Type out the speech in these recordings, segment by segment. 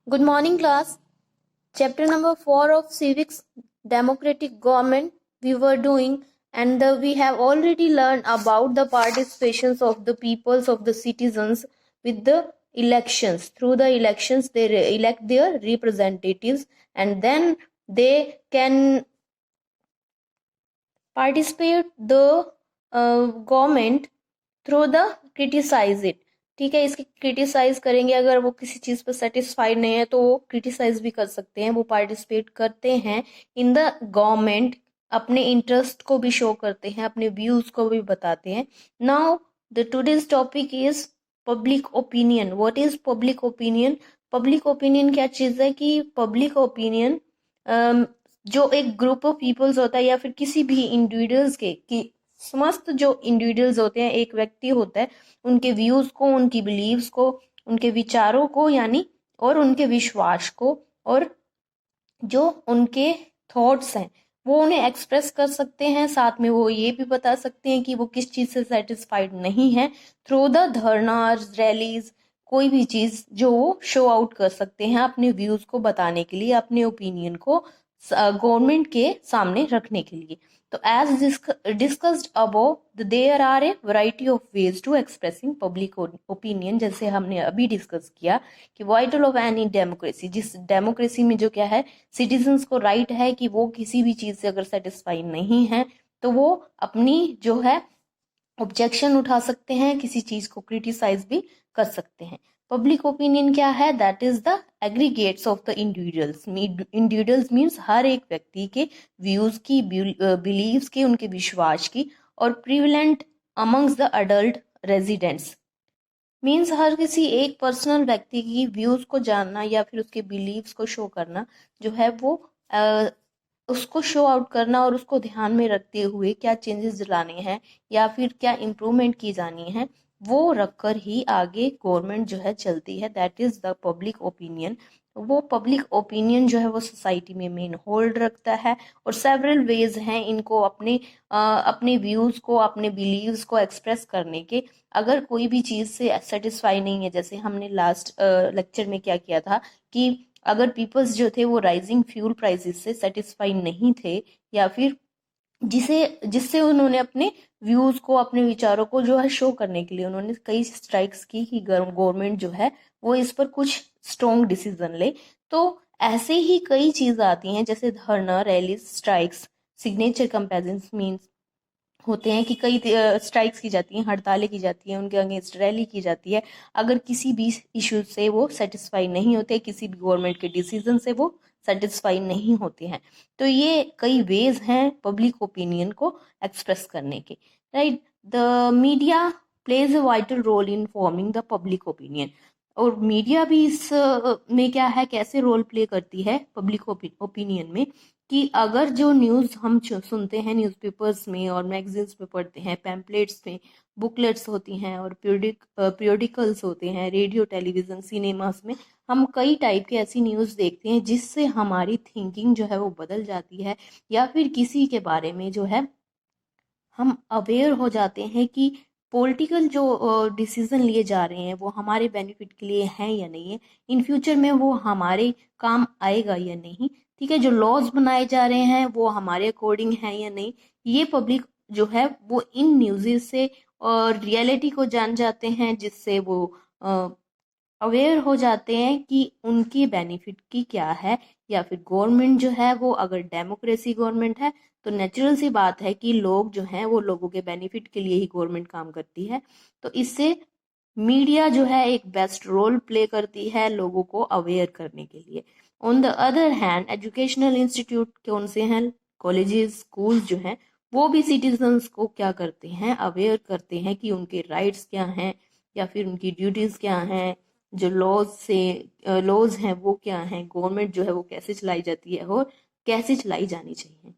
Good morning, class. Chapter number 4 of Civics, Democratic Government, we were doing, and we have already learned about the participations of the peoples, of the citizens with the elections. Through the elections, they elect their representatives, and then they can participate the government through the criticise it. ठीक है, इसकी criticise करेंगे, अगर वो किसी चीज पर satisfied नहीं है तो वो क्रिटिसाइज भी कर सकते हैं। वो पार्टिसिपेट करते हैं इन द गवर्नमेंट, अपने इंटरेस्ट को भी शो करते हैं, अपने व्यूज को भी बताते हैं। Now the today's topic is public opinion. What is public opinion? Public opinion क्या चीज है कि पब्लिक ओपिनियन जो एक ग्रुप ऑफ पीपल्स होता है या फिर किसी भी इंडिविजुअल्स के कि समस्त जो इंडिविजुअल्स होते हैं, एक व्यक्ति होता है, उनके व्यूज को, उनकी बिलीव्स को, उनके विचारों को यानी और उनके विश्वास को और जो उनके थॉट्स हैं वो उन्हें एक्सप्रेस कर सकते हैं। साथ में वो ये भी बता सकते हैं कि वो किस चीज से सेटिस्फाइड नहीं है। थ्रू द धरनाज, रैलीज, कोई भी चीज जो वो शो आउट कर सकते हैं अपने व्यूज को बताने के लिए, अपने ओपिनियन को गवर्नमेंट के सामने रखने के लिए। तो as discussed above, there are a variety of ways to expressing public opinion. जैसे हमने अभी डिस्कस किया कि वाइटल ऑफ एनी डेमोक्रेसी, जिस डेमोक्रेसी में जो क्या है, सिटीजन्स को राइट है कि वो किसी भी चीज से अगर सेटिस्फाई नहीं है तो वो अपनी जो है ऑब्जेक्शन उठा सकते हैं, किसी चीज को क्रिटिसाइज भी कर सकते हैं। पब्लिक ओपिनियन क्या है? That is the aggregates of the individuals. Individuals means हर एक व्यक्ति के व्यूज की, बिलीव्स की, उनके विश्वास की, और prevalent amongst the adult residents means हर किसी एक पर्सनल व्यक्ति की व्यूज को जानना या फिर उसके बिलीव्स को शो करना जो है वो उसको शो आउट करना और उसको ध्यान में रखते हुए क्या चेंजेस लाने हैं या फिर क्या इम्प्रूवमेंट की जानी है वो रखकर ही आगे गवर्नमेंट जो है चलती है। That is the public opinion. वो पब्लिक ओपिनियन जो है वो सोसाइटी में मेन होल्ड रखता है और सेवरल वेज हैं इनको अपने व्यूज को, अपने बिलीव्स को एक्सप्रेस करने के। अगर कोई भी चीज से सेटिस्फाई नहीं है, जैसे हमने लास्ट लेक्चर में क्या किया था कि अगर पीपल्स जो थे वो राइजिंग फ्यूल प्राइसेस से सेटिस्फाई नहीं थे या फिर जिससे उन्होंने अपने व्यूज को, अपने विचारों को जो है शो करने के लिए उन्होंने कई स्ट्राइक्स की कि गवर्नमेंट जो है वो इस पर कुछ स्ट्रॉन्ग डिसीजन ले। तो ऐसे ही कई चीज आती हैं जैसे धरना, रैली, स्ट्राइक्स, सिग्नेचर कंपेजन मीन्स होते हैं कि कई स्ट्राइक्स की जाती हैं, हड़तालें की जाती हैं, उनके अगेंस्ट रैली की जाती है। अगर किसी भी इशू से वो सेटिस्फाई नहीं होते, किसी भी गवर्नमेंट के डिसीजन से वो सेटिस्फाई नहीं होते हैं, तो ये कई वेज हैं पब्लिक ओपिनियन को एक्सप्रेस करने के। Right, the media plays a vital role in forming the public opinion. और मीडिया भी इस में क्या है, कैसे रोल प्ले करती है पब्लिक ओपिनियन में, कि अगर जो न्यूज़ हम सुनते हैं न्यूज़पेपर्स में और मैगजीन्स में पढ़ते हैं, पैम्पलेट्स में, बुकलेट्स होती हैं और पीरियडिकल्स होते हैं, रेडियो, टेलीविज़न, सिनेमास में हम कई टाइप के ऐसी न्यूज़ देखते हैं जिससे हमारी थिंकिंग जो है वो बदल जाती है या फिर किसी के बारे में जो है हम अवेयर हो जाते हैं कि पॉलिटिकल जो डिसीजन लिए जा रहे हैं वो हमारे बेनिफिट के लिए हैं या नहीं है, इन फ्यूचर में वो हमारे काम आएगा या नहीं। ठीक है, जो लॉज बनाए जा रहे हैं वो हमारे अकॉर्डिंग हैं या नहीं, ये पब्लिक जो है वो इन न्यूज़ से और रियलिटी को जान जाते हैं, जिससे वो अवेयर हो जाते हैं कि उनकी बेनिफिट की क्या है। या फिर गवर्नमेंट जो है वो अगर डेमोक्रेसी गवर्नमेंट है तो नेचुरल सी बात है कि लोग जो हैं वो लोगों के बेनिफिट के लिए ही गवर्नमेंट काम करती है। तो इससे मीडिया जो है एक बेस्ट रोल प्ले करती है लोगों को अवेयर करने के लिए। On the other hand educational institute कौन से हैं, कॉलेजेस, स्कूल्स जो हैं वो भी सिटीजन्स को क्या करते हैं, अवेयर करते हैं कि उनके राइट्स क्या हैं या फिर उनकी ड्यूटीज क्या हैं, जो लॉज हैं वो क्या हैं, गवर्नमेंट जो है वो कैसे चलाई जाती है और कैसे चलाई जानी चाहिए।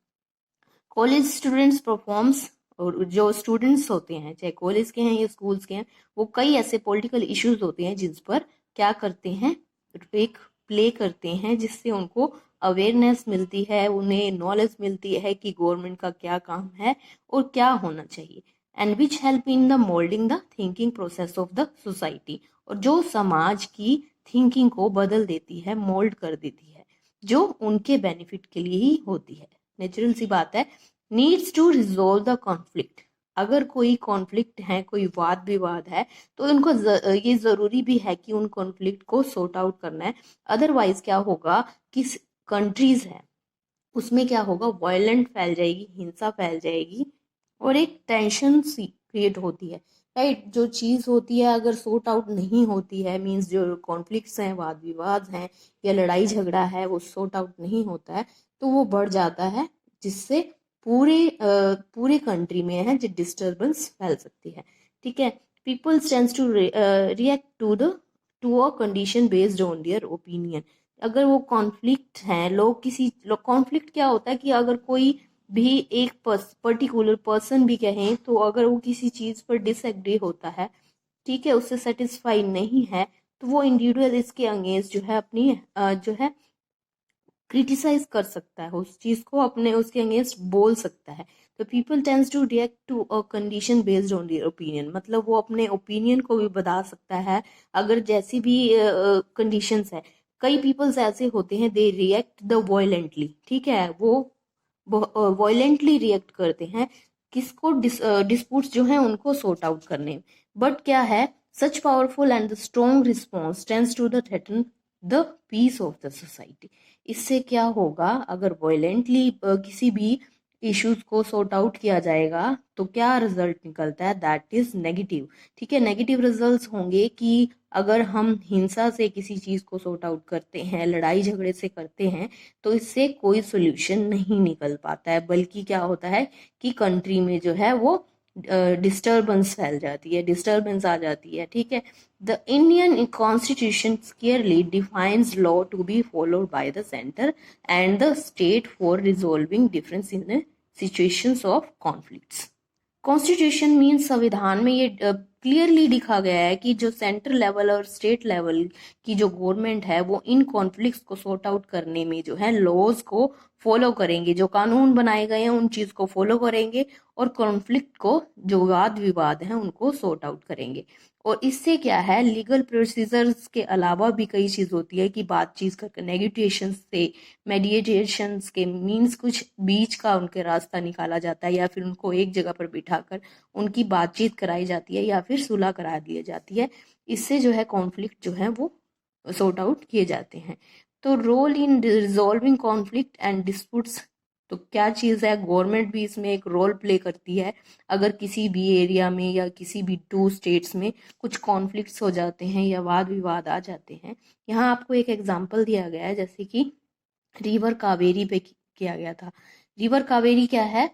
कॉलेज स्टूडेंट्स परफॉर्म्स, और जो स्टूडेंट्स होते हैं चाहे कॉलेज के हैं या स्कूल्स के हैं, वो कई ऐसे पॉलिटिकल इश्यूज होते हैं जिस पर क्या करते हैं, एक प्ले करते हैं, जिससे उनको अवेयरनेस मिलती है, उन्हें नॉलेज मिलती है कि गवर्नमेंट का क्या काम है और क्या होना चाहिए। And which help in the moulding the thinking process of the society, और जो समाज की थिंकिंग को बदल देती है, मोल्ड कर देती है, जो उनके बेनिफिट के लिए ही होती है। नेचुरल सी बात है। Needs to resolve the conflict, अगर कोई कॉन्फ्लिक्ट है, कोई वाद विवाद है, तो उनको ये जरूरी भी है कि उन कॉन्फ्लिक्ट को सॉर्ट आउट करना है। अदरवाइज क्या होगा कि कंट्रीज है उसमें क्या होगा, वायलेंट फैल जाएगी, हिंसा फैल जाएगी और एक टेंशन सी क्रिएट होती है, राइट। जो चीज होती है अगर सॉर्ट आउट नहीं होती है, मींस जो कॉन्फ्लिक्ट्स हैं, वाद विवाद हैं या लड़ाई झगड़ा है, वो सॉर्ट आउट नहीं होता है, तो वो बढ़ जाता है, जिससे पूरे कंट्री में है जो डिस्टर्बेंस फैल सकती है। ठीक है। People tends to react to a condition based on their opinion. अगर वो कॉन्फ्लिक्ट है, लोग किसी कॉन्फ्लिक्ट क्या होता है कि अगर कोई भी एक पर्टिकुलर पर्सन भी कहें, तो अगर वो किसी चीज पर डिसएग्री होता है, ठीक है, उससे सेटिस्फाई नहीं है, तो वो इंडिविजुअल इसके अगेंस्ट जो है अपनी जो है क्रिटिसाइज कर सकता है, उस चीज को अपने उसके अगेंस्ट बोल सकता है। तो people tends to react to a condition based on their opinion, मतलब वो अपने ओपिनियन को भी बता सकता है अगर जैसी भी कंडीशंस है। कई पीपल्स ऐसे होते हैं, दे रिएक्ट द वॉयलेंटली, ठीक है, वो वॉयलेंटली रिएक्ट करते हैं किसको, डिस्प्यूट्स जो हैं उनको सॉर्ट आउट करने में। बट क्या है, such powerful and the strong response tends to the threaten the peace of the society. इससे क्या होगा, अगर वॉयलेंटली किसी भी इश्यूज को सॉर्ट आउट किया जाएगा तो क्या रिजल्ट निकलता है, दैट इज नेगेटिव। ठीक है, नेगेटिव रिजल्ट्स होंगे कि अगर हम हिंसा से किसी चीज को सॉर्ट आउट करते हैं, लड़ाई झगड़े से करते हैं, तो इससे कोई सोल्यूशन नहीं निकल पाता है, बल्कि क्या होता है कि कंट्री में जो है वो डिस्टर्बेंस फैल जाती है, डिस्टर्बेंस आ जाती है। ठीक है। The Indian constitution clearly defines law to be followed by the centre and the state for resolving difference in situations of conflicts. Constitution means संविधान में ये क्लियरली लिखा गया है कि जो सेंट्रल लेवल और स्टेट लेवल की जो गवर्नमेंट है, वो इन कॉन्फ्लिक्ट्स को सॉर्ट आउट करने में जो है लॉज को फॉलो करेंगे, जो कानून बनाए गए हैं उन चीज को फॉलो करेंगे और कॉन्फ्लिक्ट को, जो वाद विवाद हैं, उनको सॉर्ट आउट करेंगे। और इससे क्या है, लीगल प्रोसीजर्स के अलावा भी कई चीज होती है कि बातचीत करके, नेगोटिएशन से, मेडिएशन के मीन्स कुछ बीच का उनके रास्ता निकाला जाता है, या फिर उनको एक जगह पर बिठाकर उनकी बातचीत कराई जाती है, या फिर सुलह करा दी जाती है। इससे जो है कॉन्फ्लिक्ट जो है वो सॉर्ट आउट किए जाते हैं। तो role in resolving conflict and disputes, तो क्या चीज़ है, गवर्नमेंट भी इसमें एक रोल प्ले करती है। अगर किसी भी एरिया में या किसी भी टू स्टेट्स में कुछ कॉन्फ्लिक्ट्स हो जाते हैं या वाद विवाद आ जाते हैं, यहाँ आपको एक एग्जांपल दिया गया है, जैसे कि रिवर कावेरी पे किया गया था। रिवर कावेरी क्या है,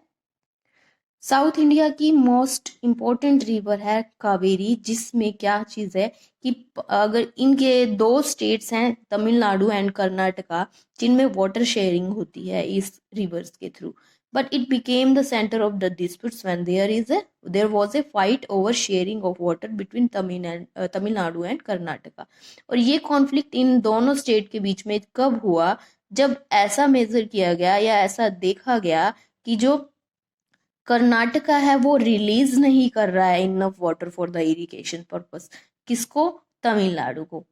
साउथ इंडिया की मोस्ट इम्पोर्टेंट रिवर है कावेरी, जिसमें क्या चीज है कि अगर इनके दो स्टेट्स हैं, तमिलनाडु एंड कर्नाटका, जिनमें वाटर शेयरिंग होती है इस रिवर्स के थ्रू, but it became the centre of the disputes when there was a fight over sharing of water between Tamil Nadu and Karnataka. और ये कॉन्फ्लिक्ट इन दोनों स्टेट के बीच में कब हुआ, जब ऐसा मेजर किया गया या ऐसा देखा गया कि जो कर्नाटका है वो रिलीज नहीं कर रहा है enough water for the irrigation purpose, किसको, तमिलनाडु को।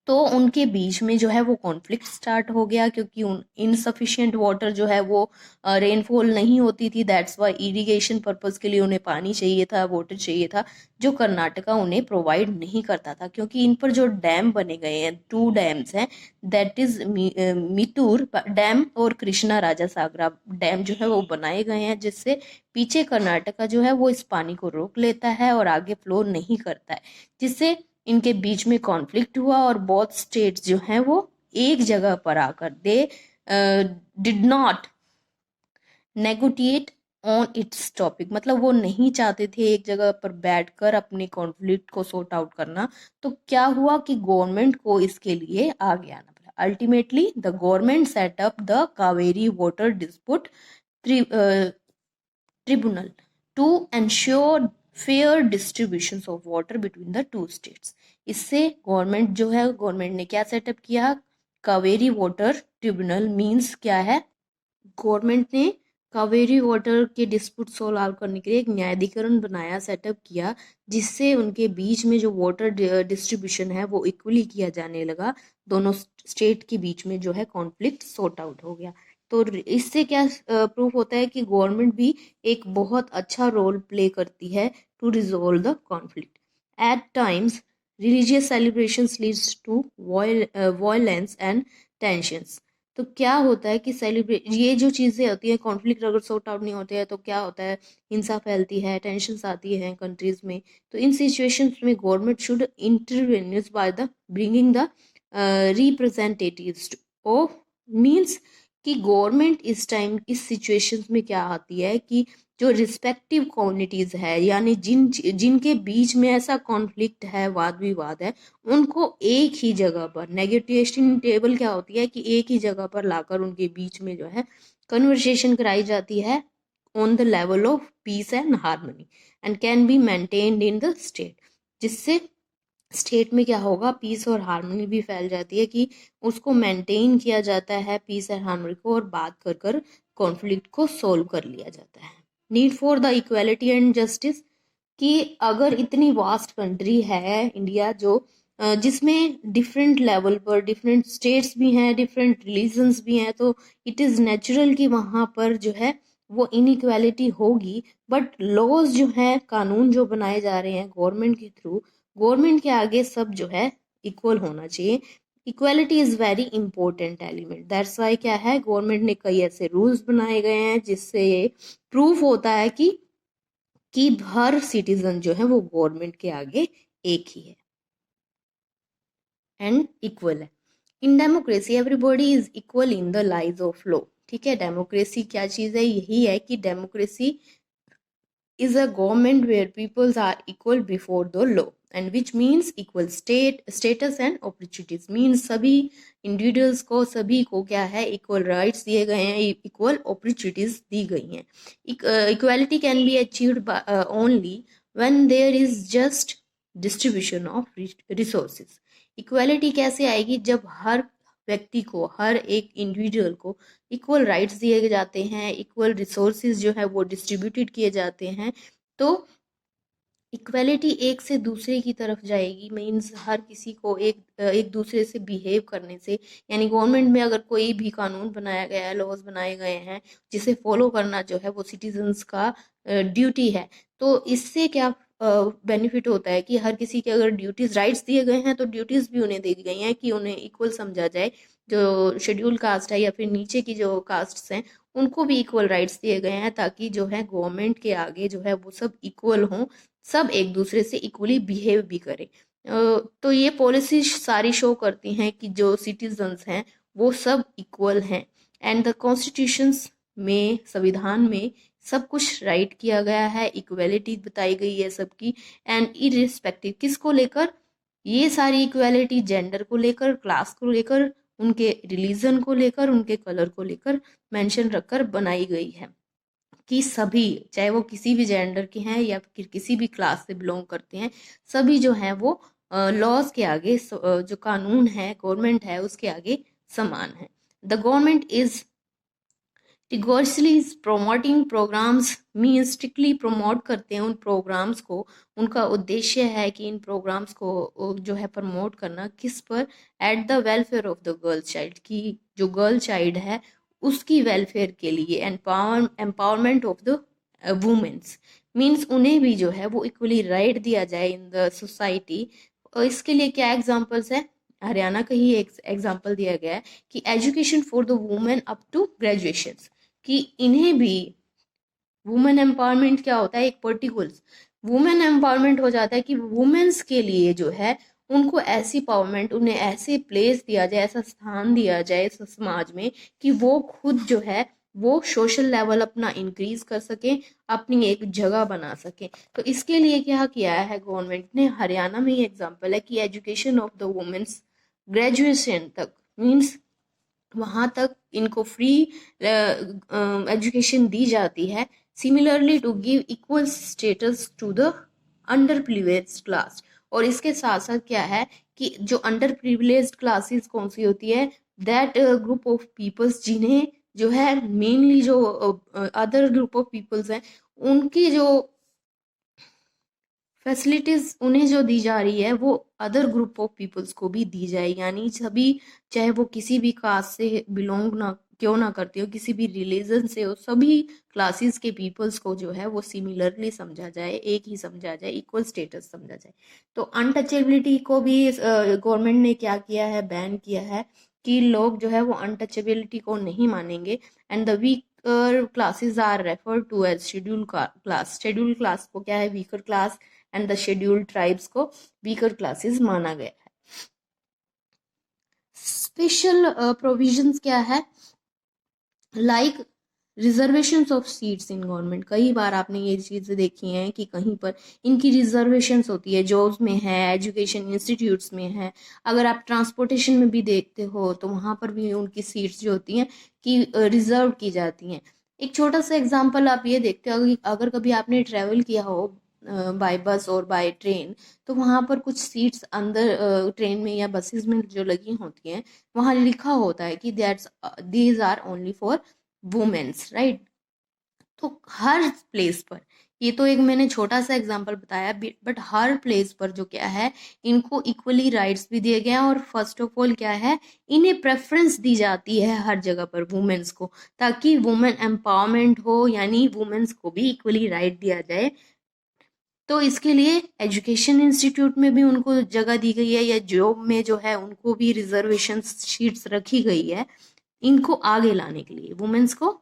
तो उनके बीच में जो है वो कॉन्फ्लिक्ट स्टार्ट हो गया, क्योंकि इनसफिशिएंट वाटर जो है वो रेनफॉल नहीं होती थी, दैट्स वाई इरिगेशन पर्पस के लिए उन्हें पानी चाहिए था, वाटर चाहिए था, जो कर्नाटका उन्हें प्रोवाइड नहीं करता था। क्योंकि इन पर जो डैम बने गए हैं, 2 डैम्स हैं, दैट इज मितूर डैम और कृष्णा राजा सागरा डैम जो है वो बनाए गए हैं, जिससे पीछे कर्नाटका जो है वो इस पानी को रोक लेता है और आगे फ्लो नहीं करता है, जिससे इनके बीच में कॉन्फ्लिक्ट हुआ और बोथ स्टेट्स जो हैं वो एक जगह पर आकर they did not negotiate on its topic, मतलब वो नहीं चाहते थे एक जगह पर बैठकर अपने कॉन्फ्लिक्ट को सॉर्ट आउट करना। तो क्या हुआ कि गवर्नमेंट को इसके लिए आगे आना पड़ा। Ultimately the government set up the Kaveri water dispute tribunal to ensure fair distribution of water between the two states. इससे गवर्नमेंट जो है, गवर्नमेंट ने क्या सेटअप किया, कावेरी वाटर ट्रिब्यूनल मींस क्या है, गवर्नमेंट ने कावेरी वाटर के डिस्प्यूट सोल्व करने के लिए एक न्यायाधिकरण बनाया, सेटअप किया, जिससे उनके बीच में जो वाटर डिस्ट्रीब्यूशन है वो इक्वली किया जाने लगा। दोनों स्टेट के बीच में जो है कॉन्फ्लिक्ट सॉर्ट आउट हो गया। तो इससे क्या प्रूफ होता है कि गवर्नमेंट भी एक बहुत अच्छा रोल प्ले करती है to resolve the conflict. At times religious celebrations leads to violence and tensions. तो क्या होता है कि सेलिब्रेट ये जो चीज़ें होती हैं, कॉन्फ्लिक्ट अगर सॉर्ट आउट नहीं होते हैं तो क्या होता है, हिंसा फैलती है, टेंशन्स आती हैं कंट्रीज में। तो इन सिचुएशंस में government should intervenes by the bringing the representatives of, means कि गवर्नमेंट इस टाइम इस सिचुएशंस में क्या आती है कि जो रिस्पेक्टिव कम्युनिटीज है, यानी जिनके बीच में ऐसा कॉन्फ्लिक्ट है, वाद विवाद है, उनको एक ही जगह पर, नेगोटिएशन टेबल क्या होती है कि एक ही जगह पर लाकर उनके बीच में जो है कन्वर्सेशन कराई जाती है on the level of peace and harmony and can be maintained in the state. जिससे स्टेट में क्या होगा, पीस और हार्मनी भी फैल जाती है कि उसको मेंटेन किया जाता है पीस एंड हार्मनी को, और बात कर कर कॉन्फ्लिक्ट को सोल्व कर लिया जाता है। Need for the equality and justice, कि अगर इतनी वास्ट कंट्री है इंडिया, जो जिसमें डिफरेंट लेवल पर डिफरेंट स्टेट्स भी हैं, डिफरेंट रिलीजन्स भी हैं, तो इट इज़ नेचुरल कि वहाँ पर जो है वो इनइक्वालिटी होगी। बट लॉज जो है, कानून जो बनाए जा रहे हैं गवर्नमेंट के थ्रू, गवर्नमेंट के आगे सब जो है इक्वल होना चाहिए। Equality is very important element, that's why क्या है, गवर्नमेंट ने कई ऐसे रूल्स बनाए गए हैं जिससे प्रूफ होता है कि हर सिटीजन जो है वो गवर्नमेंट के आगे एक ही है एंड इक्वल है। In democracy everybody is equal in the lies of law. ठीक है, डेमोक्रेसी क्या चीज़ है, यही है कि democracy is a government where peoples are equal before the law, and which means equal status and opportunities, means सभी individuals को, सभी को क्या है, equal rights दिए गए हैं, equal opportunities दी गई हैं। Equality can be achieved by, only when there is just distribution of resources। Equality कैसे आएगी, जब हर व्यक्ति को, हर एक इंडिविजुअल को इक्वल राइट्स दिए जाते हैं, इक्वल रिसोर्सेज जो है वो डिस्ट्रीब्यूटेड किए जाते हैं, तो इक्वलिटी एक से दूसरे की तरफ जाएगी। मीन्स हर किसी को एक दूसरे से बिहेव करने से, यानी गवर्नमेंट में अगर कोई भी कानून बनाया गया है, लॉज बनाए गए हैं, जिसे फॉलो करना जो है वो सिटीजन्स का ड्यूटी है, तो इससे क्या बेनिफिट होता है कि हर किसी के अगर ड्यूटीज, राइट्स दिए गए हैं तो ड्यूटीज भी उन्हें दी गई हैं कि उन्हें इक्वल समझा जाए। जो शेड्यूल कास्ट है या फिर नीचे की जो कास्ट्स हैं, उनको भी इक्वल राइट्स दिए गए हैं, ताकि जो है गवर्नमेंट के आगे जो है वो सब इक्वल हों, सब एक दूसरे से इक्वली बिहेव भी करें। तो ये पॉलिसी सारी शो करती हैं कि जो सिटीजन्स हैं वो सब इक्वल हैं। एंड द कॉन्स्टिट्यूशंस में, संविधान में सब कुछ राइट किया गया है, इक्वलिटी बताई गई है सबकी। एंड इरिस्पेक्टिव किसको लेकर, ये सारी इक्वलिटी जेंडर को लेकर, क्लास को लेकर, उनके रिलीजन को लेकर, उनके कलर को लेकर मेंशन रखकर बनाई गई है कि सभी, चाहे वो किसी भी जेंडर के हैं या फिर किसी भी क्लास से बिलोंग करते हैं, सभी जो हैं वो लॉज के आगे, जो कानून है, गवर्नमेंट है, उसके आगे समान है। The government is rigorously promoting programmes, means strictly promote करते हैं उन प्रोग्राम्स को। उनका उद्देश्य है कि इन प्रोग्राम्स को जो है प्रमोट करना, किस पर, at the welfare of the girl child, की जो गर्ल चाइल्ड है उसकी वेलफेयर के लिए। Empowerment of the womens, means उन्हें भी जो है वो इक्वली राइट दिया जाए इन द सोसाइटी। और इसके लिए क्या एग्जाम्पल्स है, हरियाणा का ही एक एग्जाम्पल दिया गया है कि education for the women up to graduation, कि इन्हें भी वुमेन एम्पावरमेंट क्या होता है, एक पर्टिकुलर वुमेन एम्पावरमेंट हो जाता है कि वुमेन्स के लिए जो है उनको ऐसी पावरमेंट, उन्हें ऐसे प्लेस दिया जाए, ऐसा स्थान दिया जाए समाज में कि वो खुद जो है वो सोशल लेवल अपना इंक्रीज कर सके, अपनी एक जगह बना सके। तो इसके लिए क्या किया है गवर्नमेंट ने, हरियाणा में ही एग्जाम्पल है कि education of the womens graduation तक, मीन्स वहाँ तक इनको फ्री एजुकेशन दी जाती है। Similarly to give equal status to the under privileged class. और इसके साथ साथ क्या है कि जो अंडर प्रिविलेज्ड क्लासेस कौन सी होती है, दैट ग्रुप ऑफ पीपल्स जिन्हें जो है मेनली जो अदर ग्रुप ऑफ पीपल्स हैं उनकी जो फैसिलिटीज उन्हें जो दी जा रही है वो अदर ग्रुप ऑफ पीपल्स को भी दी जाए, यानी सभी, चाहे वो किसी भी कास्ट से बिलोंग ना क्यों ना करते हो, किसी भी रिलीजन से हो, सभी क्लासेस के पीपल्स को जो है वो सिमिलरली समझा जाए, एक ही समझा जाए, इक्वल स्टेटस समझा जाए। तो अनटचेबिलिटी को भी गवर्नमेंट ने क्या किया है, बैन किया है कि लोग जो है वो अनटचेबिलिटी को नहीं मानेंगे। And the weaker classes are refer to as schedule class. Schedule class को क्या है, weaker class and the scheduled tribes को वीकर क्लासेस माना गया है। स्पेशल प्रोविजंस क्या है, like reservations of seats in government. कई बार आपने ये चीज़ें देखी हैं कि कहीं पर इनकी रिजर्वेशंस होती है, जॉब्स में है, एजुकेशन इंस्टीट्यूट्स में है। अगर आप ट्रांसपोर्टेशन में भी देखते हो तो वहाँ पर भी उनकी सीट्स जो होती हैं कि रिजर्व की जाती हैं। एक छोटा सा एग्जांपल आप ये देखते हो कि अगर कभी आपने ट्रैवल किया हो बाय बस और बाय ट्रेन, तो वहाँ पर कुछ सीट्स अंदर ट्रेन में या बसेस में जो लगी होती हैं, वहाँ लिखा होता है कि that's these are only for womens, right. तो हर प्लेस पर, ये तो एक मैंने छोटा सा एग्जांपल बताया, बट हर प्लेस पर जो क्या है, इनको इक्वली राइट्स भी दिए गए हैं। और फर्स्ट ऑफ ऑल क्या है, इन्हें प्रेफरेंस दी जाती है हर जगह पर वुमेन्स को, ताकि वुमेन एम्पावरमेंट हो, यानी वुमेन्स को भी इक्वली राइट दिया जाए। तो इसके लिए एजुकेशन इंस्टीट्यूट में भी उनको जगह दी गई है, या जॉब में जो है उनको भी रिजर्वेशन शीट्स रखी गई है, इनको आगे लाने के लिए, वुमेन्स को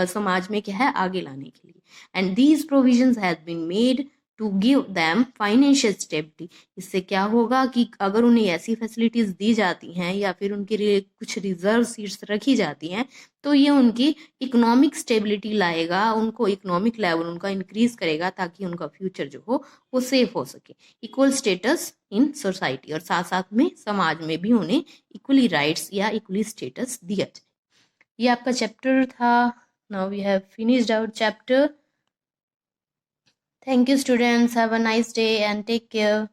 समाज में क्या है आगे लाने के लिए। And these provisions has been made to give them financial stability. इससे क्या होगा कि अगर उन्हें ऐसी फैसिलिटीज दी जाती हैं या फिर उनके लिए कुछ रिजर्व सीट्स रखी जाती हैं, तो ये उनकी इकोनॉमिक स्टेबिलिटी लाएगा, उनको इकोनॉमिक लेवल उनका इंक्रीज करेगा, ताकि उनका फ्यूचर जो हो वो सेफ हो सके। इक्वल स्टेटस इन सोसाइटी, और साथ साथ में समाज में भी उन्हें इक्वली राइट्स या इक्वली स्टेटस दिया जाए। ये आपका चैप्टर था। Now we have finished our chapter. Thank you students, have a nice day and take care.